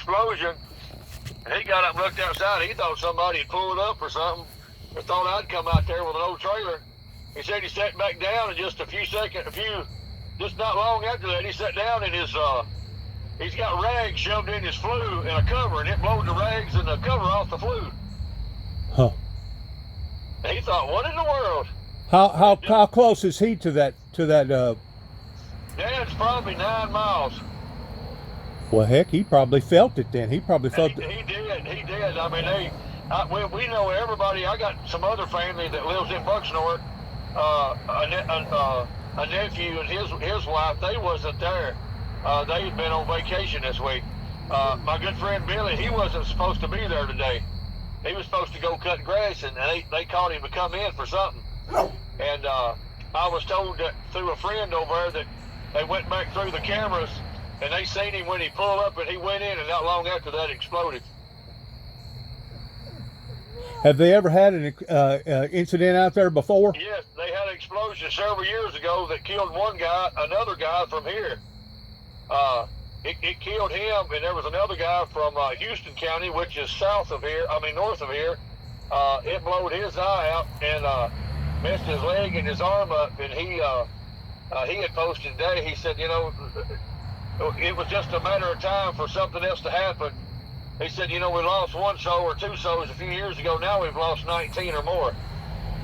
explosion. And he got up and looked outside. He thought somebody had pulled up or something. Or thought I'd come out there with an old trailer. He said he sat back down and just just not long after that, he sat down and he's got rags shoved in his flue in a cover, and it blowed the rags and the cover off the flue. Huh. And he thought, what in the world? How close is he to that Dad's probably 9 miles. Well, heck, he probably felt it then. He probably felt it. He did. I mean, we know everybody. I got some other family that lives in Bucksnort. A nephew and his wife, they wasn't there. They had been on vacation this week. My good friend Billy, he wasn't supposed to be there today. He was supposed to go cut grass, and they called him to come in for something. And I was told that through a friend over there that they went back through the cameras, and they seen him when he pulled up, and he went in, and not long after that, it exploded. Have they ever had an incident out there before? Yes, they had an explosion several years ago that killed another guy from here. It killed him, and there was another guy from Houston County, which is north of here. It blowed his eye out and messed his leg and his arm up, and he had posted today. He said, it was just a matter of time for something else to happen. He said, we lost one soul or two souls a few years ago. Now we've lost 19 or more.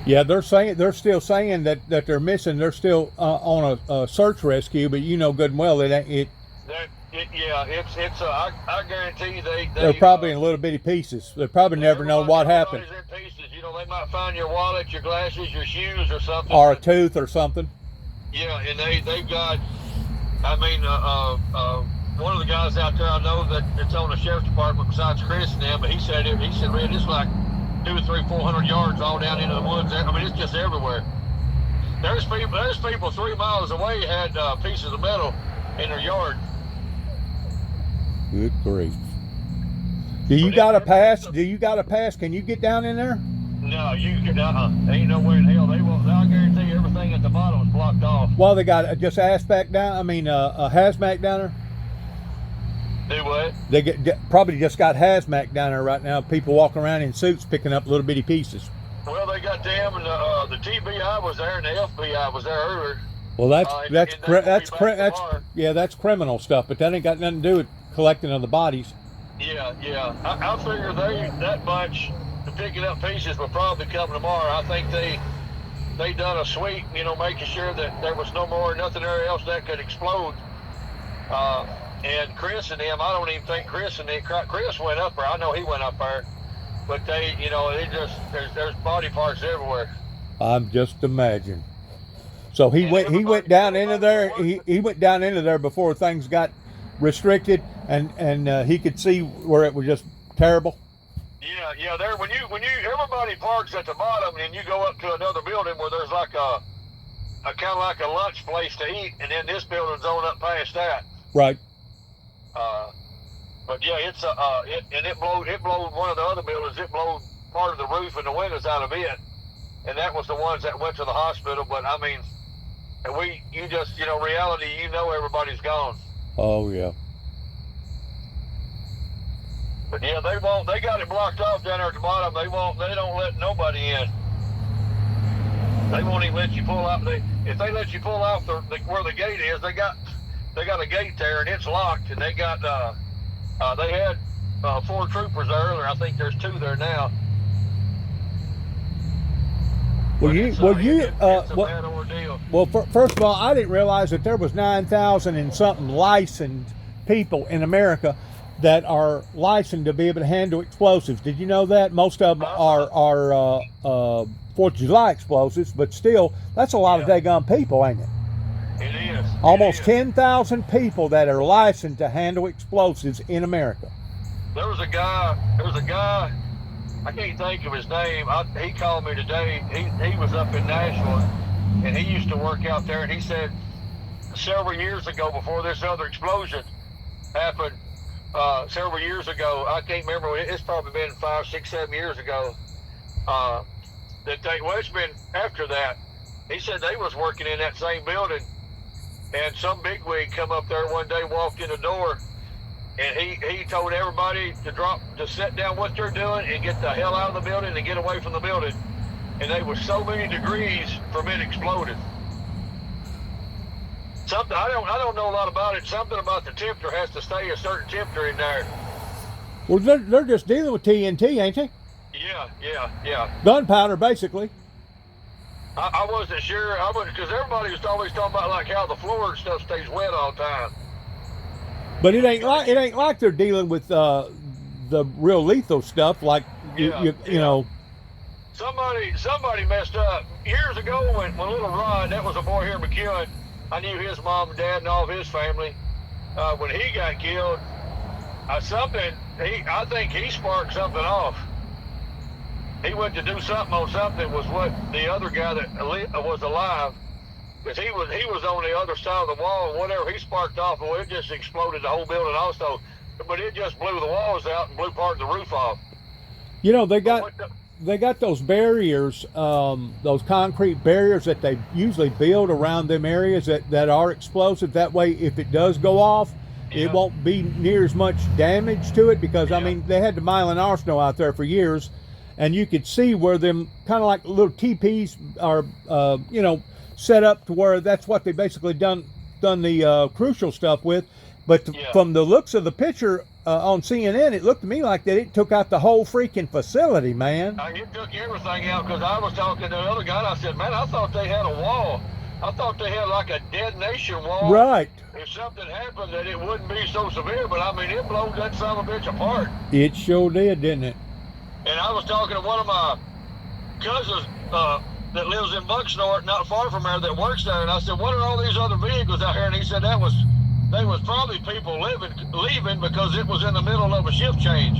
Yeah, they're still saying that they're missing. They're still on a search rescue, but you know good and well I guarantee they're probably in little bitty pieces. They probably never know what happened. In pieces. They might find your wallet, your glasses, your shoes, or something. Or a tooth or something. Yeah, and they've got. One of the guys out there I know that it's on the sheriff's department besides Chris and them, but he said, man, it's like 200, 300, 400 yards all down into the woods. I mean, it's just everywhere. There's people 3 miles away had pieces of metal in their yard. Good grief. Do you got a pass? Can you get down in there? No, ain't nowhere in hell. They won't. I guarantee everything at the bottom is blocked off. Well, they got just hazmat down. A hazmat down there. Do what? They probably just got hazmat down there right now. People walking around in suits picking up little bitty pieces. Well, they got them, and the TBI was there, and the FBI was there earlier. Well, that's criminal stuff, but that ain't got nothing to do with collecting of the bodies. Yeah. I figure that bunch to picking up pieces will probably come tomorrow. I think they done a sweep, making sure that there was no more nothing else that could explode. And Chris and them, I don't even think Chris went up there. I know he went up there, but there's body parts everywhere. I'm just imagining. So he went down into there. He went down into there before things got restricted, and he could see where it was just terrible. Yeah. There when everybody parks at the bottom, and you go up to another building where there's like a kind of like a lunch place to eat, and then this building's on up past that. Right. But yeah, it blowed one of the other buildings. It blowed part of the roof and the windows out of it, and that was the ones that went to the hospital. But I mean, reality, everybody's gone. Oh yeah. But yeah, they got it blocked off down there at the bottom. They don't let nobody in. They won't even let you pull out. If they let you pull out where the gate is, they got a gate there, and it's locked. And they got they had 4 troopers there earlier. I think there's 2 there now. First of all, I didn't realize that there was 9,000 and something licensed people in America that are licensed to be able to handle explosives. Did you know that? Most of them are 4th of July explosives, but still, that's a lot of daggone people, ain't it? It is. Almost 10,000 people that are licensed to handle explosives in America. There was a guy, I can't think of his name. He called me today. He was up in Nashville, and he used to work out there, and he said several years ago, before this other explosion happened, several years ago, I can't remember, it's probably been 5, 6, 7 years ago, it's been after that. He said they was working in that same building, and some bigwig come up there one day, walked in the door, and he told everybody to sit down what they're doing and get the hell out of the building and get away from the building. And they were so many degrees from it exploding. Something I don't know a lot about it. Something about the temperature has to stay a certain temperature in there. Well, they're just dealing with TNT, ain't they? Yeah. Gunpowder, basically. I wasn't sure. Because everybody was always talking about like how the floor and stuff stays wet all the time. But it ain't like they're dealing with the real lethal stuff like you know. Somebody messed up years ago when little Rod, that was a boy here in McEwen. I knew his mom and dad and all of his family. When he got killed, I think he sparked something off. He went to do something on something was what the other guy that was alive, because he was on the other side of the wall, and whatever he sparked off, well, it just exploded the whole building also. But it just blew the walls out and blew part of the roof off. You know, they got those barriers, those concrete barriers that they usually build around them areas that are explosive. That way, if it does go off, it won't be near as much damage to it, because, I mean, they had the Milan Arsenal out there for years, and you could see where them kind of like little teepees are, set up to where that's what they basically done the crucial stuff with. But from the looks of the picture on CNN, it looked to me like that it took out the whole freaking facility, man. It took everything out, because I was talking to the other guy, and I said, man, I thought they had a wall. I thought they had like a detonation wall. Right. If something happened, that it wouldn't be so severe, but I mean, it blew that son of a bitch apart. It sure did, didn't it? And I was talking to one of my cousins that lives in Bucksnort, not far from there, that works there, and I said, what are all these other vehicles out here? And he said they was probably people leaving because it was in the middle of a shift change.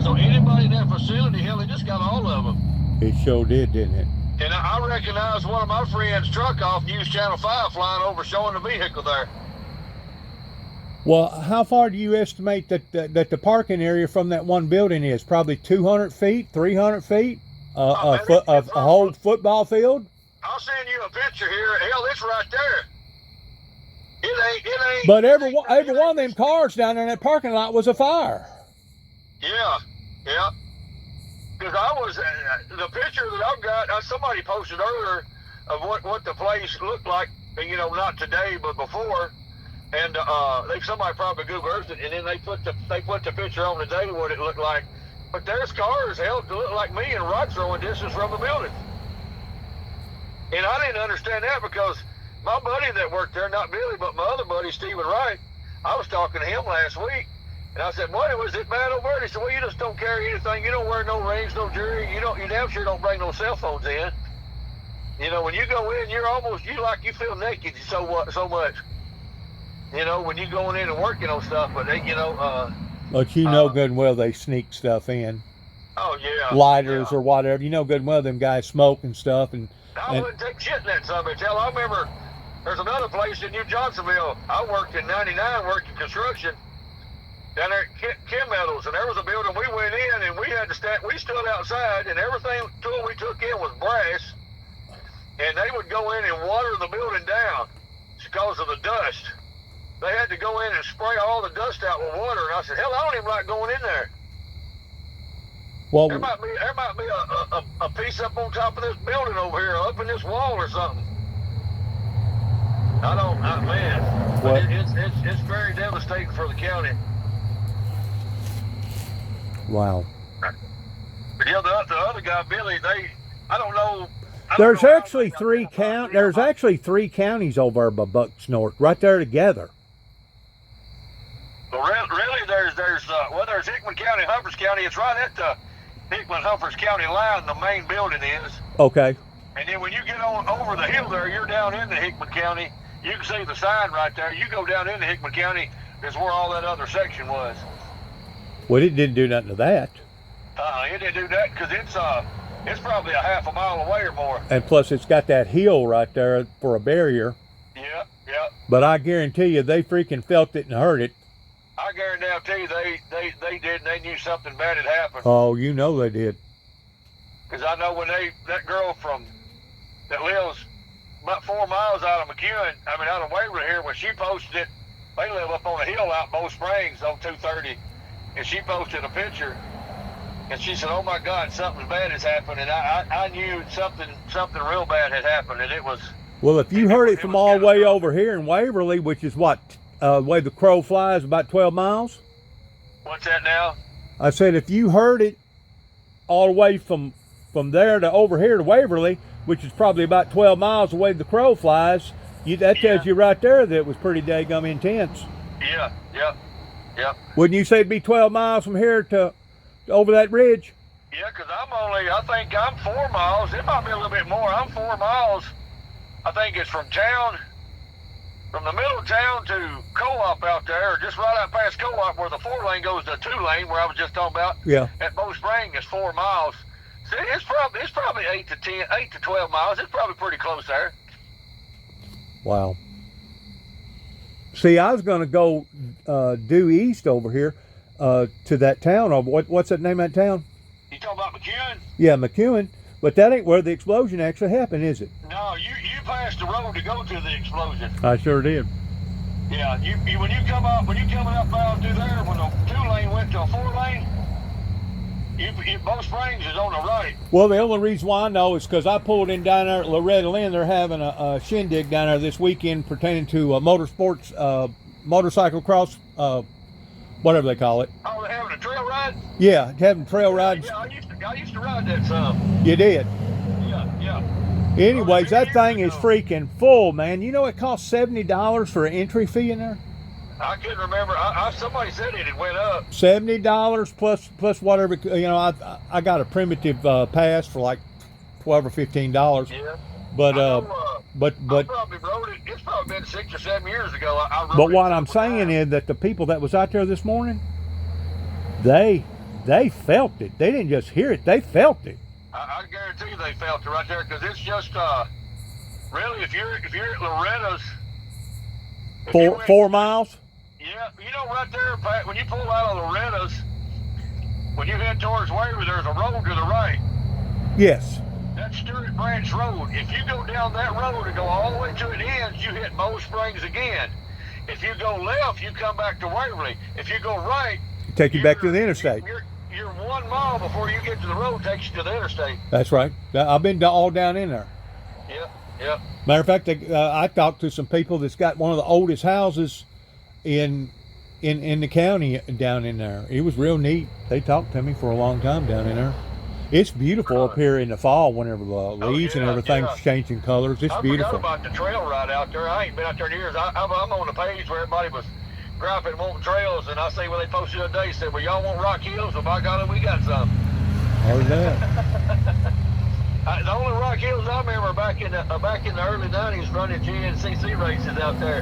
So anybody in that facility, hell, they just got all of them. It sure did, didn't it? And I recognized one of my friends' truck off News Channel 5 flying over showing the vehicle there. Well, how far do you estimate that the parking area from that one building is? Probably 200 feet, 300 feet? A whole football field? I'll send you a picture here. Hell, it's right there. It ain't. But every one of them cars down there in that parking lot was afire. Yeah. Because I was the picture that I've got. Somebody posted earlier of what the place looked like. You know, not today, but before. And somebody probably Google Earthed it, and then they put the picture on today what it looked like. But there's cars hell to look like me and rock throwing distance from the building. And I didn't understand that, because my buddy that worked there, not Billy, but my other buddy, Stephen Wright, I was talking to him last week, and I said, "Buddy, was it bad over there?" He said, "Well, you just don't carry anything. You don't wear no rings, no jewelry. You damn sure don't bring no cell phones in. You know, when you go in, you feel naked so much. You know, when you going in and working on stuff, but they, But you know good and well they sneak stuff in. Oh yeah. Lighters or whatever. You know good and well them guys smoke and stuff. And I wouldn't take shit in that son of a bitch. Hell, I remember there's another place in New Johnsonville. I worked in '99, worked in construction down there at Kim Meadows, and there was a building. We went in and we had to stand. We stood outside, and everything tool we took in was brass, and they would go in and water the building down because of the dust. They had to go in and spray all the dust out with water, and I said, hell, I don't even like going in there. Well, there might be a piece up on top of this building over here, up in this wall or something. Man, it's very devastating for the county. Wow. But yeah, the other guy, Billy, I don't know. There's actually three counties over by Bucksnort, right there together. Well, really, there's Hickman County, Humphreys County. It's right at the Hickman-Humphreys County line, the main building is. Okay. And then when you get on over the hill there, you're down into Hickman County. You can see the sign right there. You go down into Hickman County, is where all that other section was. Well, it didn't do nothing to that. It didn't do that because it's probably a half a mile away or more. And plus, it's got that hill right there for a barrier. Yeah. But I guarantee you, they freaking felt it and heard it. I guarantee you they did, and they knew something bad had happened. Oh, you know they did. Because I know when that girl that lives about 4 miles out of McEwen, out of Waverly here, when she posted it, They live up on a hill out in Bow Springs on 230, and she posted a picture, and she said, "Oh my God, something bad has happened," and I knew something real bad had happened, and it was. Well, if you heard it from all the way over here in Waverly, which is what, way the crow flies, about 12 miles? What's that now? I said if you heard it all the way from there to over here to Waverly, which is probably about 12 miles away the crow flies, that tells you right there that it was pretty daggum intense. Yeah, yep. Wouldn't you say it'd be 12 miles from here to over that ridge? Yeah, because I think I'm 4 miles. It might be a little bit more. I'm 4 miles. I think it's from the middle of town to Co-op out there, or just right out past Co-op where the 4-lane goes to 2-lane, where I was just talking about. Yeah. At Bow Spring is 4 miles. See, it's probably 8 to 12 miles. It's probably pretty close there. Wow. See, I was going to go due east over here to that town. What's that name of that town? You talking about McEwen? Yeah, McEwen. But that ain't where the explosion actually happened, is it? No, you passed the road to go to the explosion. I sure did. Yeah, when you coming up out through there, when the 2-lane went to a 4-lane, Bow Springs is on the right. Well, the only reason why I know is because I pulled in down there at Loretta Lynn. They're having a shindig down there this weekend pertaining to motorsports, motorcycle cross, whatever they call it. Oh, they're having a trail ride? Yeah, having trail rides. Yeah, I used to ride that some. You did? Yeah. Anyways, that thing is freaking full, man. You know it costs $70 for an entry fee in there? I couldn't remember. Somebody said it went up. $70 plus whatever. You know, I got a primitive pass for like $12 or $15. Yeah. But I probably rode it. It's probably been 6 or 7 years ago. I rode but it what I'm saying is that the people that was out there this morning, they felt it. They didn't just hear it; they felt it. I guarantee you they felt it right there, because it's just really, if you're at Loretta's, 4 miles. Yeah, you know, right there, Pat, when you pull out of Loretta's, when you head towards Waverly, there's a road to the right. Yes. That's Stewart Branch Road. If you go down that road and go all the way to it ends, you hit Bow Springs again. If you go left, you come back to Waverly. If you go right, Take you back to the interstate. You're 1 mile before you get to the road, takes you to the interstate. That's right. I've been all down in there. Yep. Matter of fact, I talked to some people that's got one of the oldest houses in the county down in there. It was real neat. They talked to me for a long time down in there. It's beautiful up here in the fall whenever the leaves and everything's changing colors. It's beautiful. I forgot about the trail ride out there. I ain't been out there in years. I'm on the page where everybody was griping wanting trails, and I say, well, they posted the other day, said, well, y'all want Rock Hills? Well, by God, we got some. How's that? The only Rock Hills I remember back in the early 90s running GNCC races out there.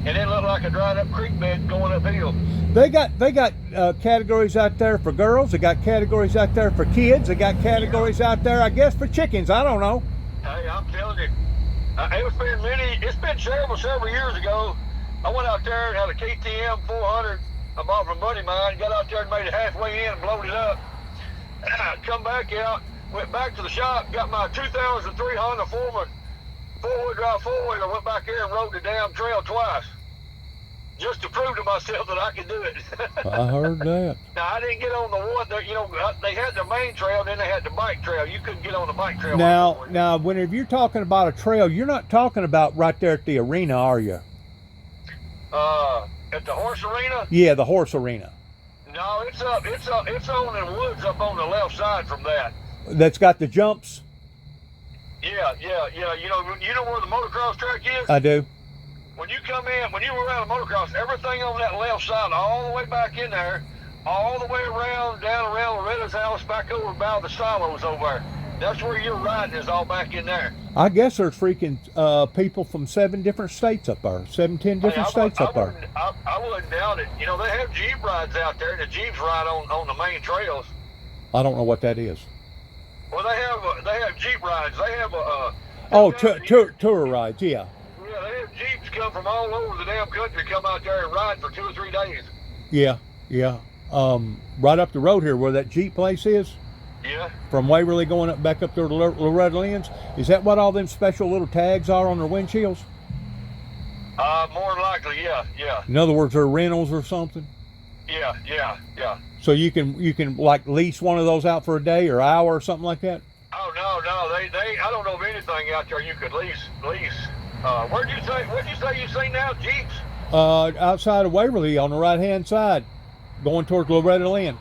And it looked like a dried up creek bed going uphill. They got categories out there for girls. They got categories out there for kids. They got categories out there, I guess, for chickens. I don't know. Hey, I'm telling you, it's been several years ago. I went out there and had a KTM 400 I bought from a buddy of mine. Got out there and made it halfway in and blowed it up. Come back out, went back to the shop, got my 2003 Honda Foreman four-wheel drive four-wheeler, went back there and rode the damn trail twice. Just to prove to myself that I could do it. I heard that. Now, I didn't get on the one that, they had the main trail, then they had the bike trail. You couldn't get on the bike trail. Now, whenever you're talking about a trail, you're not talking about right there at the arena, are you? At the horse arena? Yeah, the horse arena. No, it's on in the woods up on the left side from that. That's got the jumps? Yeah. You know where the motocross track is? I do. When you come in, when you were around the motocross, everything on that left side, all the way back in there, all the way around, down around Loretta's house, back over by the silos over there. That's where you're riding, is all back in there. I guess there's freaking people from 7 different states up there, 10 different states up there. I wouldn't doubt it. You know, they have Jeep rides out there, and the Jeeps ride on the main trails. I don't know what that is. Well, they have Jeep rides. They have tour rides, yeah. Yeah, they have Jeeps come from all over the damn country, come out there and ride for 2 or 3 days. Yeah. Right up the road here where that Jeep place is. Yeah. From Waverly going back up there to Loretta Lynn's. Is that what all them special little tags are on their windshields? More than likely, yeah. In other words, they're rentals or something. Yeah. So you can like lease one of those out for a day or hour or something like that. Oh no, they I don't know of anything out there you could lease. What'd you say you seen now? Jeeps? Outside of Waverly on the right hand side, going towards Loretta Lynn.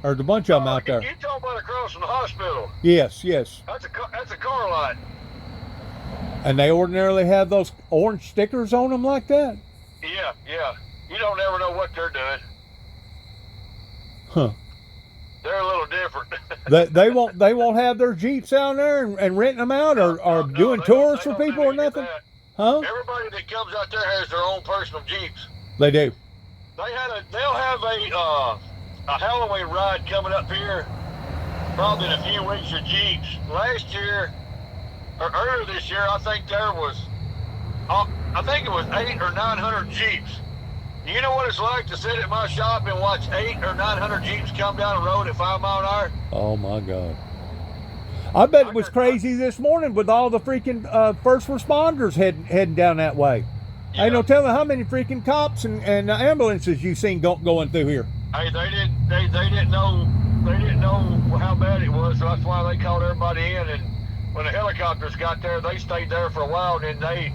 There's a bunch of them out there. You talking about across from the hospital? Yes. That's a car lot. And they ordinarily have those orange stickers on them like that? Yeah. You don't ever know what they're doing. Huh. They're a little different. they won't have their Jeeps out there and renting them out or doing tours for people or nothing? Huh? Everybody that comes out there has their own personal Jeeps. They do. They'll have a Halloween ride coming up here probably in a few weeks with Jeeps. Last year, or earlier this year, I think it was 800 or 900 Jeeps. You know what it's like to sit at my shop and watch 800 or 900 Jeeps come down the road at 5 miles an hour? Oh my God. I bet it was crazy this morning with all the freaking first responders heading down that way. Yeah. Ain't no telling how many freaking cops and ambulances you've seen going through here. Hey, they didn't know how bad it was, so that's why they called everybody in. And when the helicopters got there, they stayed there for a while. And then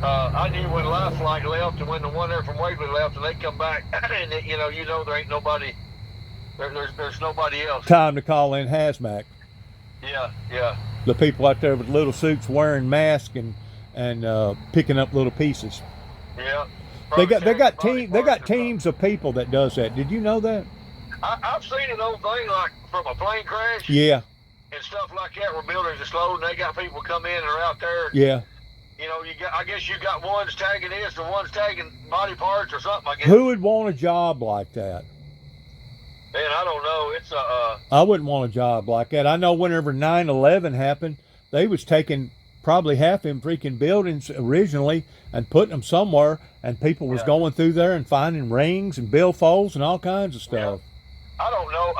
I knew when Life Flight left and when the one there from Waverly left, and they come back, and there ain't nobody. There's nobody else. Time to call in hazmat. Yeah. The people out there with little suits wearing masks and picking up little pieces. Yeah. They got teams of people that does that. Did you know that? I've seen an old thing like from a plane crash. Yeah. And stuff like that where buildings explode and they got people come in and are out there. Yeah. I guess you got ones tagging this and ones tagging body parts or something like that. Who would want a job like that? Man, I don't know. It's I wouldn't want a job like that. I know whenever 9/11 happened, they was taking probably half them freaking buildings originally and putting them somewhere, and people was going through there and finding rings and billfolds and all kinds of stuff. Yeah. I don't know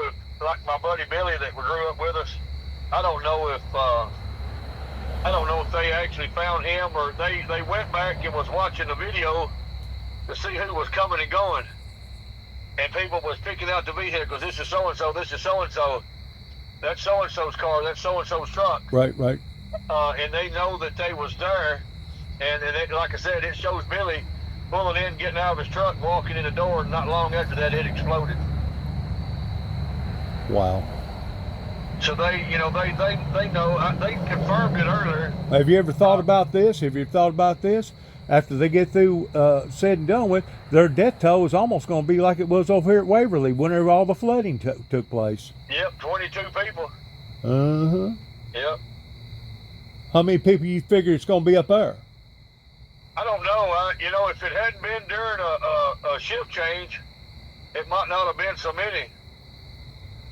if, like my buddy Billy that grew up with us, I don't know if they actually found him or they went back and was watching the video to see who was coming and going. And people was picking out the vehicles. This is so-and-so, this is so-and-so. That's so-and-so's car, that's so-and-so's truck. Right. And they know that they was there. And like I said, it shows Billy pulling in, getting out of his truck, walking in the door, and not long after that, it exploded. Wow. So they know, they confirmed it earlier. Have you ever thought about this? After they get through said and done with, their death toll is almost going to be like it was over here at Waverly whenever all the flooding took place. Yep, 22 people. Uh-huh. Yep. How many people you figure it's going to be up there? I don't know. If it hadn't been during a shift change, it might not have been so many.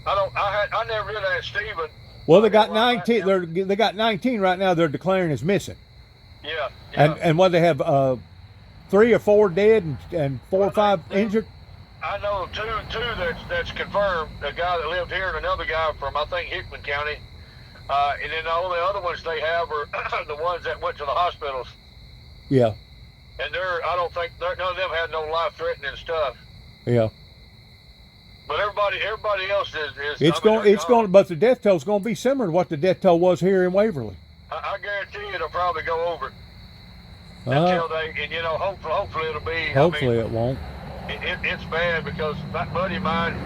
I never did ask Stephen. Well, they got 19. They got 19 right now. They're declaring as missing. Yeah. And what they have 3 or 4 dead and 4 or 5 injured. I know two that's confirmed. A guy that lived here and another guy from I think Hickman County. And then the only other ones they have are the ones that went to the hospitals. Yeah. And I don't think none of them had no life-threatening stuff. Yeah. But everybody else is. But the death toll is going to be similar to what the death toll was here in Waverly. I guarantee you it'll probably go over until hopefully it'll be. Hopefully it won't. It's bad because that buddy of mine,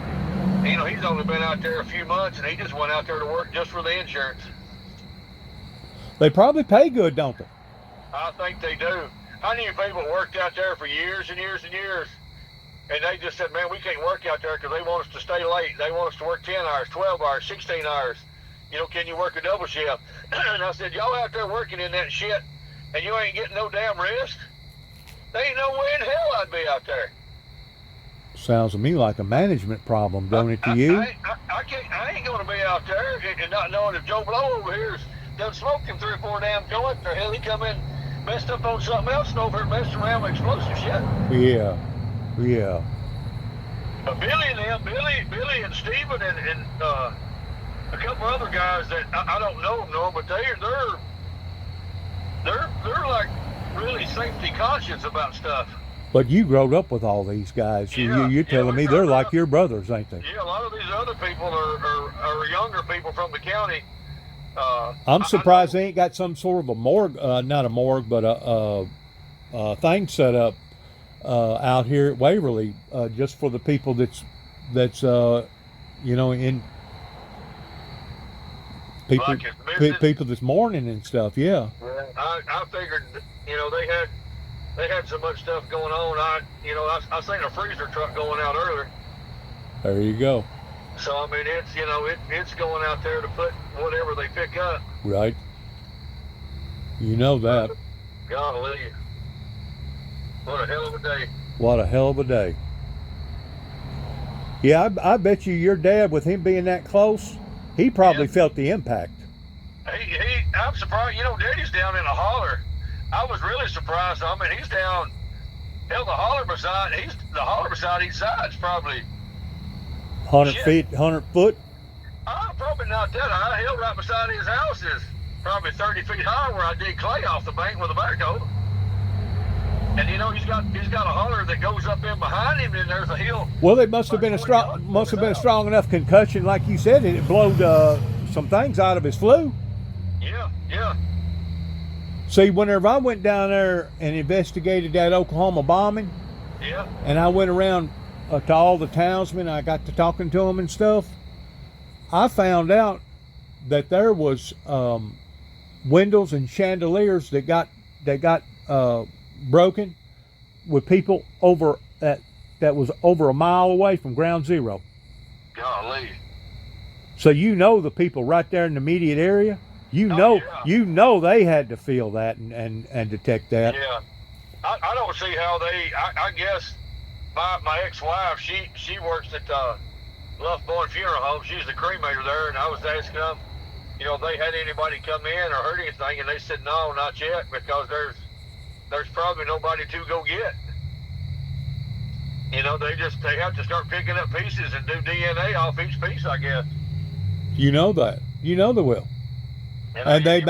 he's only been out there a few months and he just went out there to work just for the insurance. They probably pay good, don't they? I think they do. I knew people that worked out there for years and years and years. And they just said, man, we can't work out there because they want us to stay late. They want us to work 10 hours, 12 hours, 16 hours. Can you work a double shift? And I said, y'all out there working in that shit and you ain't getting no damn rest? There ain't no way in hell I'd be out there. Sounds to me like a management problem, don't it to you? I ain't going to be out there and not knowing if Joe Blow over here is done smoking 3 or 4 damn joints or hell he come in, messed up on something else and over here messed around with explosive shit. Yeah. But Billy and Stephen and a couple other guys that I don't know them, but they're like really safety conscious about stuff. But you growed up with all these guys. Yeah, You're telling me they're like up. your brothers, ain't they? Yeah, a lot of these other people are younger people from the county. I'm surprised they ain't got some sort of a morgue, not a morgue, but a thing set up out here at Waverly, just for the people that's in people like people that's mourning and stuff. Yeah. I figured, they had so much stuff going on. I seen a freezer truck going out earlier. There you go. So I mean, it's going out there to put whatever they pick up. Right. You know that. Golly, what a hell of a day. What a hell of a day. Yeah, I bet you your dad, with him being that close, he probably felt the impact. I'm surprised. Daddy's down in a holler. I was really surprised. I mean, he's down. Hell, the holler beside each side's probably 100 feet, 100 foot. Probably not that high. Hell, right beside his house is probably 30 feet higher, where I dig clay off the bank with a backhoe. And he's got a holler that goes up in behind him, and there's a hill. Well, it must have been a strong enough concussion, like you said, and it blowed some things out of his flue. Yeah. See, whenever I went down there and investigated that Oklahoma bombing, and I went around to all the townsmen, I got to talking to them and stuff, I found out that there was windows and chandeliers that got broken with people that was over a mile away from ground zero. Golly. So the people right there in the immediate area, you know they had to feel that and detect that. Yeah. I don't see how I guess my ex-wife, she works at Luffbourne Funeral Home. She's the cremator there, and I was asking them, if they had anybody come in or heard anything, and they said no, not yet, because there's probably nobody to go get. They have to start picking up pieces and do DNA off each piece, I guess. You know that. You know they will. And they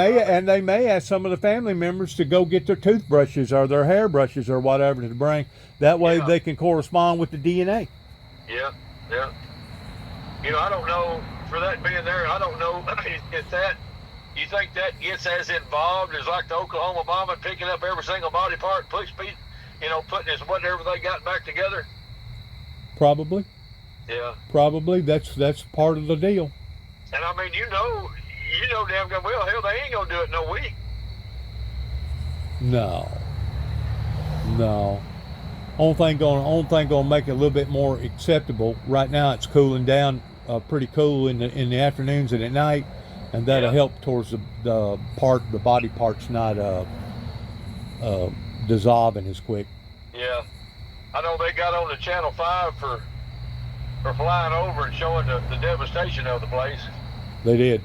may ask some of the family members to go get their toothbrushes or their hairbrushes or whatever to bring. That way they can correspond with the DNA. Yeah. I don't know, for that being there, I don't know if that, you think that gets as involved as like the Oklahoma bombing, picking up every single body part, putting his whatever they got back together? Probably. Yeah. Probably. That's part of the deal. And I mean, you know damn good well, hell, they ain't gonna do it no week. No. Only thing gonna make it a little bit more acceptable. Right now, it's cooling down, pretty cool in the afternoons and at night, and that'll help towards the body parts not dissolving as quick. Yeah, I know they got on the Channel 5 for flying over and showing the devastation of the place. They did.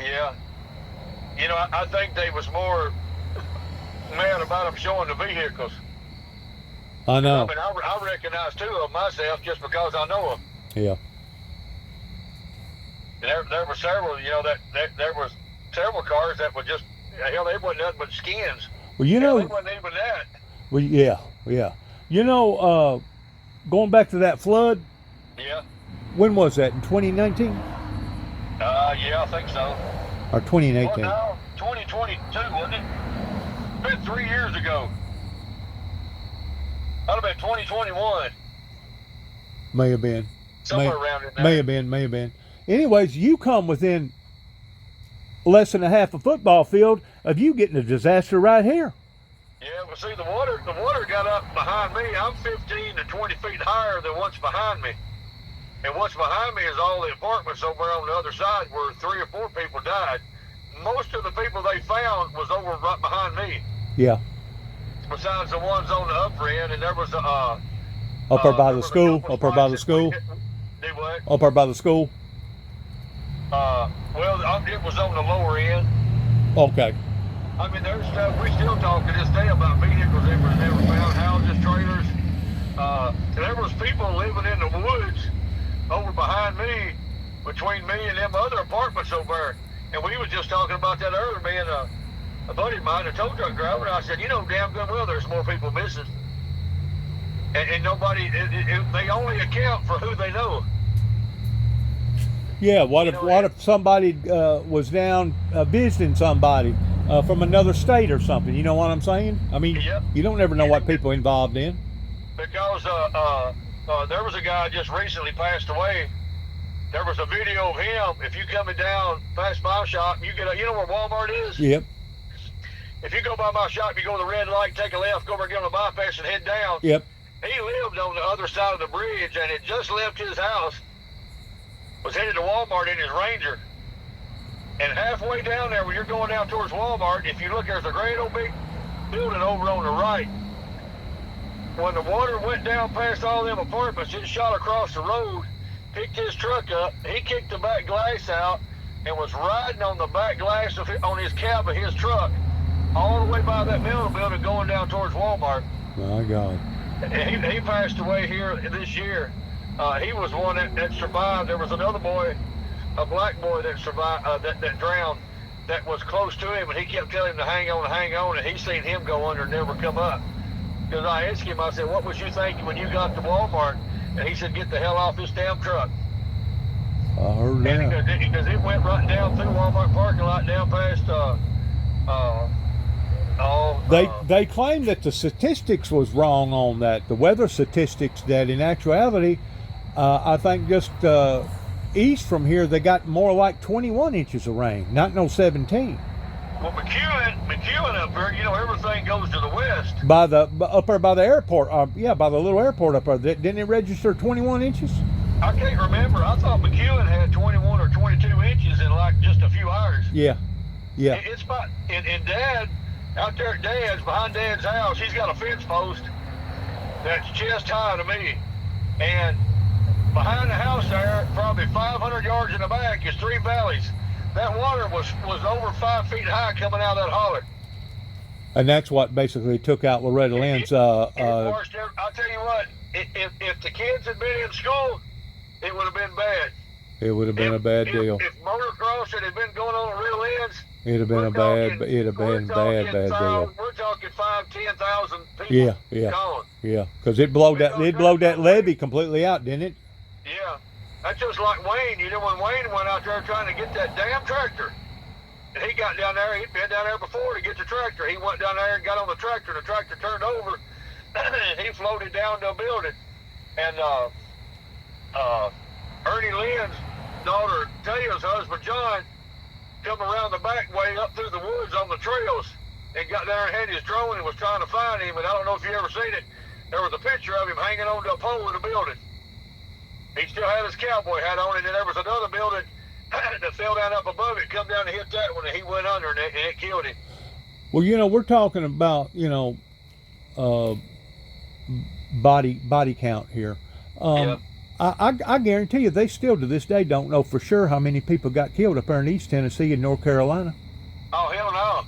Yeah. I think they was more mad about them showing the vehicles. I know. I mean, I recognize two of them myself just because I know them. Yeah. And there were several, there was several cars that were just, hell, they wasn't nothing but skins. Well, they wasn't even that. Well, yeah. Going back to that flood. Yeah. When was that? In 2019? Yeah, I think so. Or 2018? Oh, no, 2022, wasn't it? It's been 3 years ago. That'd have been 2021. May have been. Somewhere around in there. May have been. Anyways, you come within less than a half a football field of you getting a disaster right here. Yeah, well, see, the water got up behind me. I'm 15 to 20 feet higher than what's behind me. And what's behind me is all the apartments over on the other side where 3 or 4 people died. Most of the people they found was over right behind me. Yeah. Besides the ones on the upper end, and there was up there by the school. Do what? Up there by the school. Well, it was on the lower end. Okay. I mean, there's stuff we still talk to this day about vehicles that were never found, houses, trailers. There was people living in the woods over behind me, between me and them other apartments over there. And we was just talking about that earlier, being a buddy of mine, a tow truck driver, and I said, you know damn good well there's more people missing. And nobody, they only account for who they know. Yeah, what if somebody was down visiting somebody from another state or something? You know what I'm saying? I mean, Yep. You don't never know what people are involved in. Because there was a guy just recently passed away. There was a video of him. If you coming down past my shop, you know where Walmart is? Yep. If you go by my shop, you go to the red light, take a left, go over, get on the bypass, and head down. Yep. He lived on the other side of the bridge, and had just left his house, was headed to Walmart in his Ranger. And halfway down there, when you're going down towards Walmart, if you look, there's a great old big building over on the right. When the water went down past all them apartments, it shot across the road, picked his truck up, he kicked the back glass out, and was riding on the back glass on his cab of his truck, all the way by that middle building going down towards Walmart. My God. He passed away here this year. He was one that survived. There was another boy, a black boy that survived, that drowned, that was close to him, and he kept telling him to hang on, and he seen him go under and never come up. Because I asked him, I said, what was you thinking when you got to Walmart? And he said, get the hell off this damn truck. I heard that. Because it went right down through Walmart parking lot, down past, They claim that the statistics was wrong on that, the weather statistics, that in actuality, I think just east from here, they got more like 21 inches of rain, not no 17. Well, McEwen up there, you know, everything goes to the west. Up there by the airport, by the little airport up there, didn't it register 21 inches? I can't remember. I thought McEwen had 21 or 22 inches in like just a few hours. Yeah. It's about, and Dad, out there at Dad's, behind Dad's house, he's got a fence post that's chest high to me. And behind the house there, probably 500 yards in the back, is three valleys. That water was over 5 feet high coming out of that holler. And that's what basically took out Loretta Lynn's. I'll tell you what, if the kids had been in school, it would have been bad. It would have been a bad deal. If motocross had been going on at real ends, it'd have been a bad deal. We're talking 5,000-10,000 people. Gone. Yeah, because it blowed that levee completely out, didn't it? Yeah. That's just like Wayne. You know, when Wayne went out there trying to get that damn tractor, and he got down there, he'd been down there before to get the tractor. He went down there and got on the tractor, and the tractor turned over, and he floated down to a building. And Ernie Lynn's daughter, Taya's husband, John, come around the back way up through the woods on the trails and got there and had his drone and was trying to find him. And I don't know if you ever seen it. There was a picture of him hanging on to a pole in the building. He still had his cowboy hat on, and then there was another building that fell down up above it, come down and hit that one, and he went under, and it killed him. Well, you know, we're talking about, body count here. Yeah. I guarantee you, they still to this day don't know for sure how many people got killed up there in East Tennessee and North Carolina. Oh, hell no.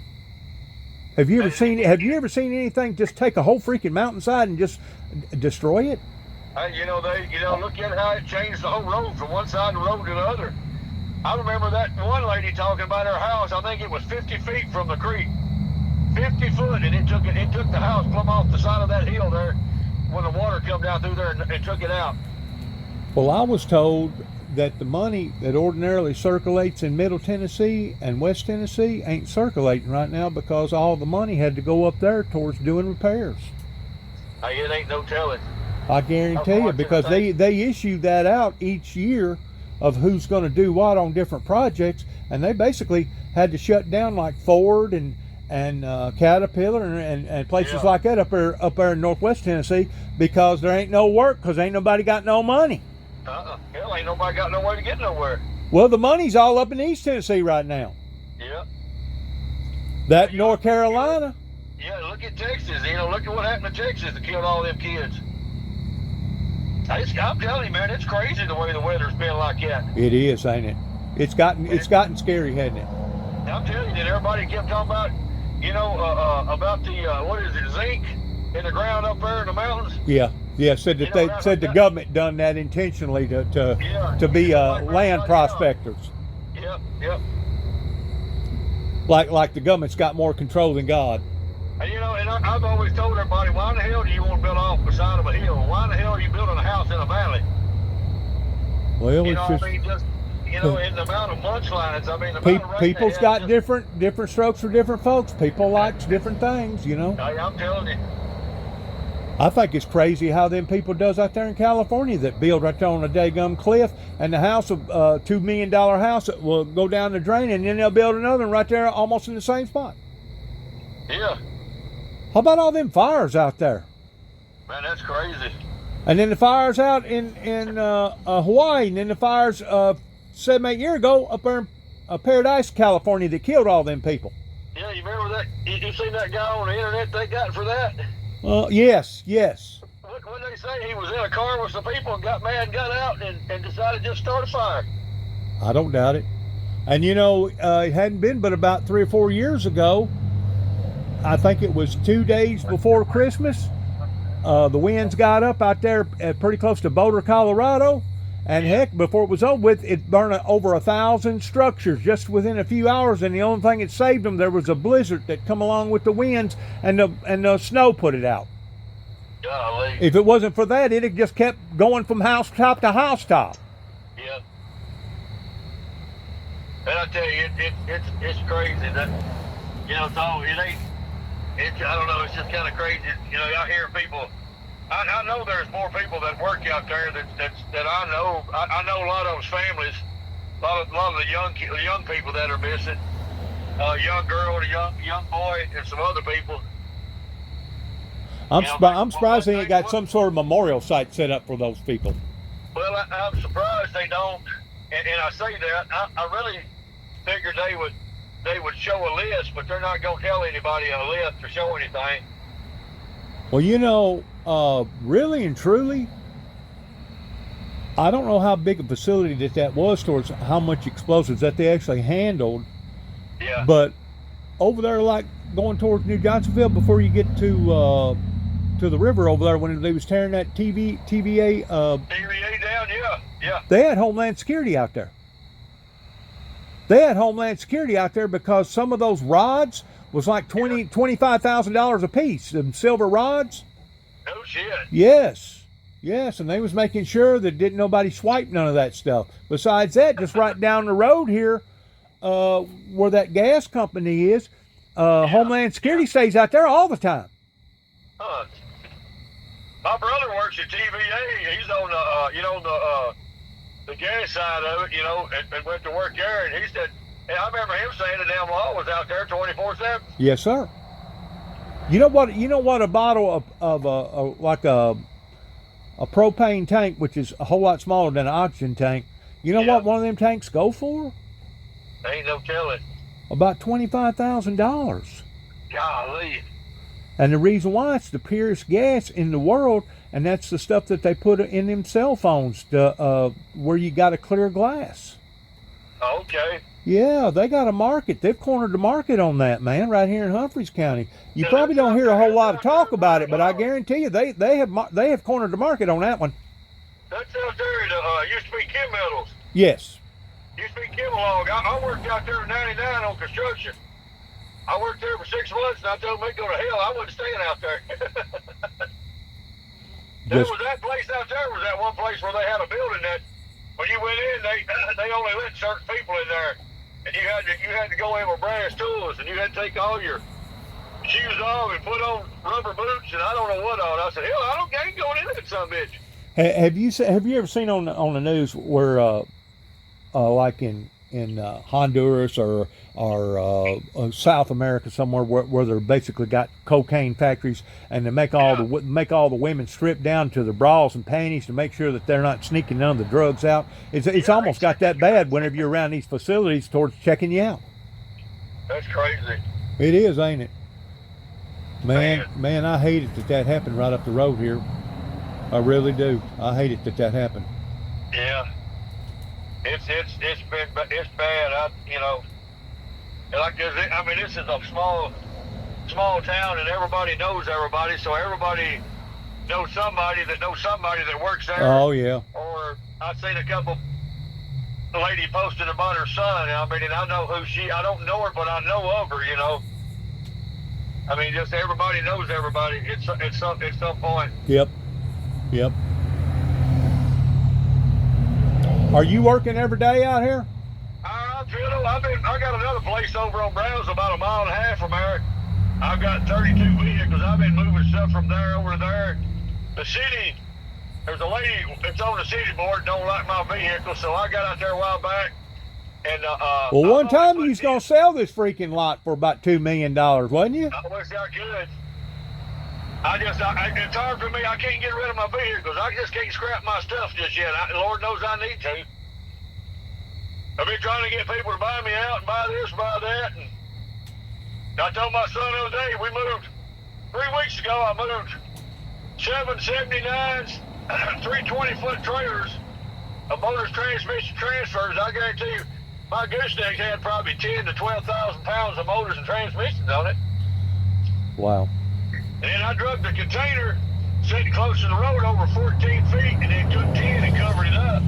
Have you ever seen anything just take a whole freaking mountainside and just destroy it? Look at how it changed the whole road from one side of the road to the other. I remember that one lady talking about her house. I think it was 50 feet from the creek, 50 foot, and it took the house plumb off the side of that hill there when the water come down through there and took it out. Well, I was told that the money that ordinarily circulates in Middle Tennessee and West Tennessee ain't circulating right now because all the money had to go up there towards doing repairs. Hey, it ain't no telling. I guarantee you, because they issue that out each year of who's going to do what on different projects, and they basically had to shut down like Ford and Caterpillar and places like that up there in Northwest Tennessee because there ain't no work because ain't nobody got no money. Hell, ain't nobody got no way to get nowhere. Well, the money's all up in East Tennessee right now. Yeah. That North Carolina. Yeah, look at Texas. Look at what happened to Texas that killed all them kids. I'm telling you, man, it's crazy the way the weather's been like that. It is, ain't it? It's gotten scary, hasn't it? I'm telling you that everybody kept talking about, about the zinc in the ground up there in the mountains. Yeah. Said that the government done that intentionally to be land prospectors. Yep. Like the government's got more control than God. And I've always told everybody, why in the hell do you want to build off the side of a hill? Why in the hell are you building a house in a valley? Well, You it's know, just I mean, just in the amount of mudslides. I mean, the amount of rain people's they got have different strokes for different folks. People like different things, you know. I'm telling you. I think it's crazy how them people does out there in California that build right there on a daggum cliff, and the house of $2 million house that will go down the drain, and then they'll build another one right there almost in the same spot. Yeah. How about all them fires out there? Man, that's crazy. And then the fires out in Hawaii, and then the fires 7-8 years ago up there in Paradise, California, that killed all them people. Yeah, you remember that? You seen that guy on the internet they got for that? Yes. What they say? He was in a car with some people and got mad and got out and decided to just start a fire. I don't doubt it. And it hadn't been but about 3 or 4 years ago. I think it was 2 days before Christmas. The winds got up out there pretty close to Boulder, Colorado. And heck, before it was over with, it burned over 1,000 structures just within a few hours. And the only thing that saved them, there was a blizzard that come along with the winds, and the snow put it out. Golly. If it wasn't for that, it'd just kept going from house top to house top. Yeah. And I tell you, it's crazy that so it ain't. I don't know. It's just kind of crazy. I hear people. I know there's more people that work out there that I know. I know a lot of them's families. A lot of the young people that are missing. A young girl and a young boy and some other people. I'm surprised they ain't got some sort of memorial site set up for those people. Well, I'm surprised they don't. And I say that I really figured they would show a list, but they're not going to tell anybody a list or show anything. Well, really and truly, I don't know how big a facility that was towards how much explosives that they actually handled. Yeah. But over there, like going towards New Johnsonville, before you get to the river over there, when they was tearing that TVA down, yeah. They had Homeland Security out there. They had Homeland Security out there because some of those rods was like $25,000 a piece. Them silver rods. No shit. Yes, and they was making sure that didn't nobody swipe none of that stuff. Besides that, just right down the road here, where that gas company is, Homeland Security stays out there all the time. My brother works at TVA. He's on the gas side of it, and went to work there. And he said, and I remember him saying the damn law was out there 24/7. Yes, sir. You know what? A bottle of a propane tank, which is a whole lot smaller than an oxygen tank. You know what one of them tanks go for? Ain't no telling. About $25,000. Golly. And the reason why, it's the purest gas in the world, and that's the stuff that they put in them cell phones where you got a clear glass. Okay. Yeah, they got a market. They've cornered the market on that, man, right here in Humphreys County. You probably don't hear a whole lot of talk about it, but I guarantee you they have cornered the market on that one. That's out there at used to be Kim Metals. Yes. Used to be Kimmelog. I worked out there in '99 on construction. I worked there for 6 months, and I told them they'd go to hell. I wasn't staying out there. There was that place out there. Was that one place where they had a building that when you went in, they only let certain people in there, and you had to go in with brass tools, and you had to take all your shoes off and put on rubber boots, and I don't know what all. I said, hell, I ain't going in that son of a bitch. Have you ever seen on the news where like in Honduras or South America somewhere where they're basically got cocaine factories, and they make all the women strip down to their bras and panties to make sure that they're not sneaking none of the drugs out. It's almost got that bad whenever you're around these facilities towards checking you out. That's crazy. It is, ain't it? Man, I hate it that happened right up the road here. I really do. I hate it that happened. Yeah. It's bad. And like this is a small town, and everybody knows everybody, so everybody knows somebody that works there. Oh yeah. Or I've seen a couple lady posted about her son. I mean, and I know who I don't know her, but I know of her, you know. I mean, just everybody knows everybody at some point. Yep. Yep. Are you working every day out here? You know, I got another place over on Browns about a mile and a half from there. I've got 32 vehicles. I've been moving stuff from there over to there. The city, there's a lady that's on the city board don't like my vehicle, so I got out there a while back. And well, one time you was gonna sell this freaking lot for about $2 million, wasn't you? I wish I could. It's hard for me. I can't get rid of my vehicles. I just can't scrap my stuff just yet. Lord knows I need to. I've been trying to get people to buy me out and buy this, buy that. And I told my son the other day, we moved 3 weeks ago. I moved 7 79s, 3 20-foot trailers, a motor's transmission transfers. I guarantee you, my gooseneck had probably 10 to 12,000 pounds of motors and transmissions on it. Wow. And then I drugged the container sitting close to the road over 14 feet and then took 10 and covered it up.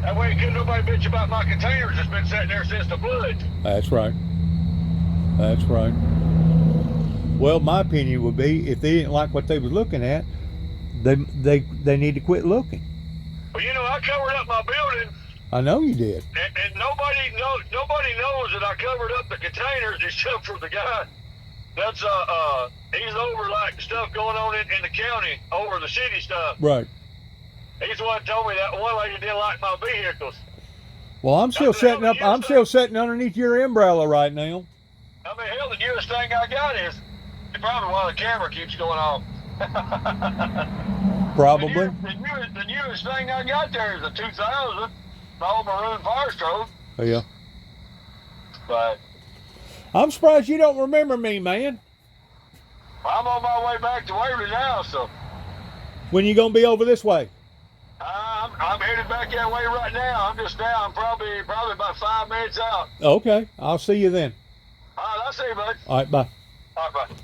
That way couldn't nobody bitch about my containers that's been sitting there since the flood. That's right. That's right. Well, my opinion would be if they didn't like what they was looking at, they need to quit looking. Well, you know, I covered up my building. I know you did. And nobody knows that I covered up the containers except for the guy. That's he's over like stuff going on in the county, over the city stuff. Right. He's the one that told me that one lady didn't like my vehicles. Well, I'm still setting up. I'm still sitting underneath your umbrella right now. I mean, hell, the newest thing I got is probably why the camera keeps going off. Probably. The newest thing I got there is a 2000, my old maroon fire stroke. Oh, yeah. But I'm surprised you don't remember me, man. I'm on my way back to Waverly now, so. When you gonna be over this way? I'm headed back that way right now. I'm just now. I'm probably about 5 minutes out. Okay, I'll see you then. All right, I'll see you, bud. All right, bye. All right, bye.